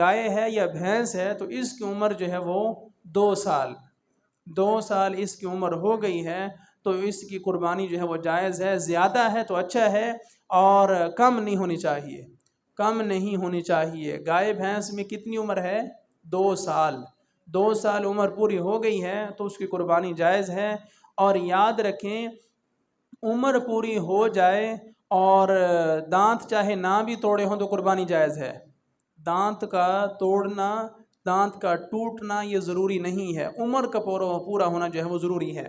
گائے ہے یا بھینس ہے تو اس کی عمر جو ہے وہ 2 سال، 2 سال اس کی عمر ہو گئی ہے تو اس کی قربانی جو ہے وہ جائز ہے۔ زیادہ ہے تو اچھا ہے، اور کم نہیں ہونی چاہیے، کم نہیں ہونی چاہیے۔ گائے بھینس میں کتنی عمر ہے؟ 2 سال، 2 سال عمر پوری ہو گئی ہے تو اس کی قربانی جائز ہے۔ اور یاد رکھیں، عمر پوری ہو جائے اور دانت چاہے نہ بھی توڑے ہوں تو قربانی جائز ہے۔ دانت کا توڑنا، دانت کا ٹوٹنا یہ ضروری نہیں ہے، عمر کا پورا ہونا جو ہے وہ ضروری ہے۔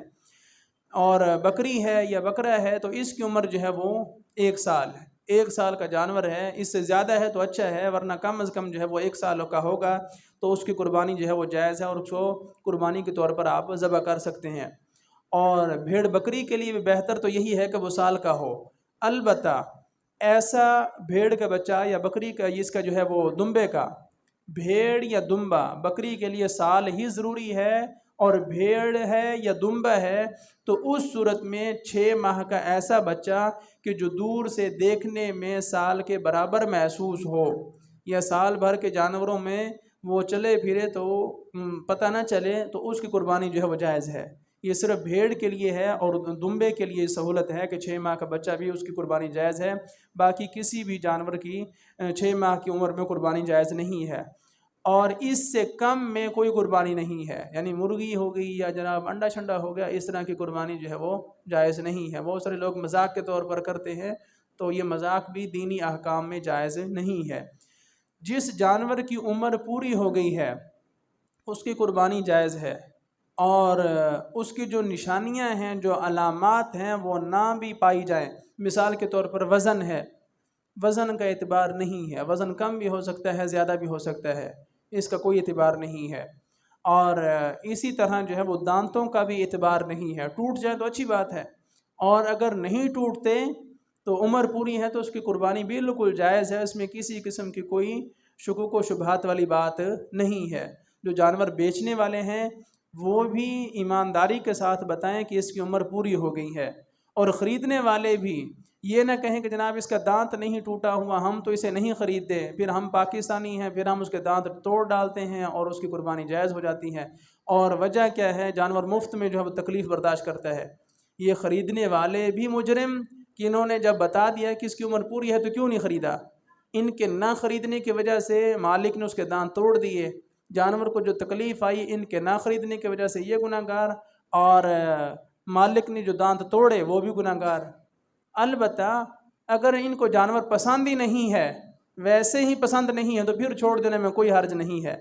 اور بکری ہے یا بکرا ہے تو اس کی عمر جو ہے وہ 1 سال ہے، 1 سال کا جانور ہے۔ اس سے زیادہ ہے تو اچھا ہے، ورنہ کم از کم جو ہے وہ 1 سال کا ہوگا تو اس کی قربانی جو ہے وہ جائز ہے، اور اس کو قربانی کے طور پر آپ ذبح کر سکتے ہیں۔ اور بھیڑ بکری کے لیے بھی بہتر تو یہی ہے کہ وہ سال کا ہو۔ البتہ ایسا بھیڑ کا بچہ یا بکری کا، اس کا جو ہے وہ دمبے کا، بھیڑ یا دمبا بکری کے لیے سال ہی ضروری ہے، اور بھیڑ ہے یا دمبا ہے تو اس صورت میں 6 ماہ کا ایسا بچہ کہ جو دور سے دیکھنے میں سال کے برابر محسوس ہو، یا سال بھر کے جانوروں میں وہ چلے پھرے تو پتہ نہ چلے، تو اس کی قربانی جو ہے وہ جائز ہے۔ یہ صرف بھیڑ کے لیے ہے، اور دمبے کے لیے سہولت ہے کہ 6 ماہ کا بچہ بھی اس کی قربانی جائز ہے، باقی کسی بھی جانور کی 6 ماہ کی عمر میں قربانی جائز نہیں ہے۔ اور اس سے کم میں کوئی قربانی نہیں ہے، یعنی مرغی ہو گئی یا جناب انڈا شنڈا ہو گیا، اس طرح کی قربانی جو ہے وہ جائز نہیں ہے۔ بہت سارے لوگ مذاق کے طور پر کرتے ہیں، تو یہ مذاق بھی دینی احکام میں جائز نہیں ہے۔ جس جانور کی عمر پوری ہو گئی ہے اس کی قربانی جائز ہے، اور اس کی جو نشانیاں ہیں، جو علامات ہیں، وہ نہ بھی پائی جائیں۔ مثال کے طور پر وزن ہے، وزن کا اعتبار نہیں ہے، وزن کم بھی ہو سکتا ہے، زیادہ بھی ہو سکتا ہے، اس کا کوئی اعتبار نہیں ہے۔ اور اسی طرح جو ہے وہ دانتوں کا بھی اعتبار نہیں ہے، ٹوٹ جائے تو اچھی بات ہے، اور اگر نہیں ٹوٹتے تو عمر پوری ہے تو اس کی قربانی بالکل جائز ہے، اس میں کسی قسم کی کوئی شکوک و شبہات والی بات نہیں ہے۔ جو جانور بیچنے والے ہیں وہ بھی ایمانداری کے ساتھ بتائیں کہ اس کی عمر پوری ہو گئی ہے، اور خریدنے والے بھی یہ نہ کہیں کہ جناب اس کا دانت نہیں ٹوٹا ہوا، ہم تو اسے نہیں خریدتے، پھر ہم پاکستانی ہیں، پھر ہم اس کے دانت توڑ ڈالتے ہیں اور اس کی قربانی جائز ہو جاتی ہے۔ اور وجہ کیا ہے؟ جانور مفت میں جو ہے وہ تکلیف برداشت کرتا ہے۔ یہ خریدنے والے بھی مجرم کہ انہوں نے جب بتا دیا کہ اس کی عمر پوری ہے تو کیوں نہیں خریدا؟ ان کے نہ خریدنے کی وجہ سے مالک نے اس کے دانت توڑ دیے، جانور کو جو تکلیف آئی ان کے نہ خریدنے کی وجہ سے یہ گناہ گار، اور مالک نے جو دانت توڑے وہ بھی گناہ گار۔ البتہ اگر ان کو جانور پسند ہی نہیں ہے، ویسے ہی پسند نہیں ہے، تو پھر چھوڑ دینے میں کوئی حرج نہیں ہے۔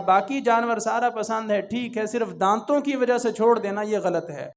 باقی جانور سارا پسند ہے، ٹھیک ہے، صرف دانتوں کی وجہ سے چھوڑ دینا یہ غلط ہے۔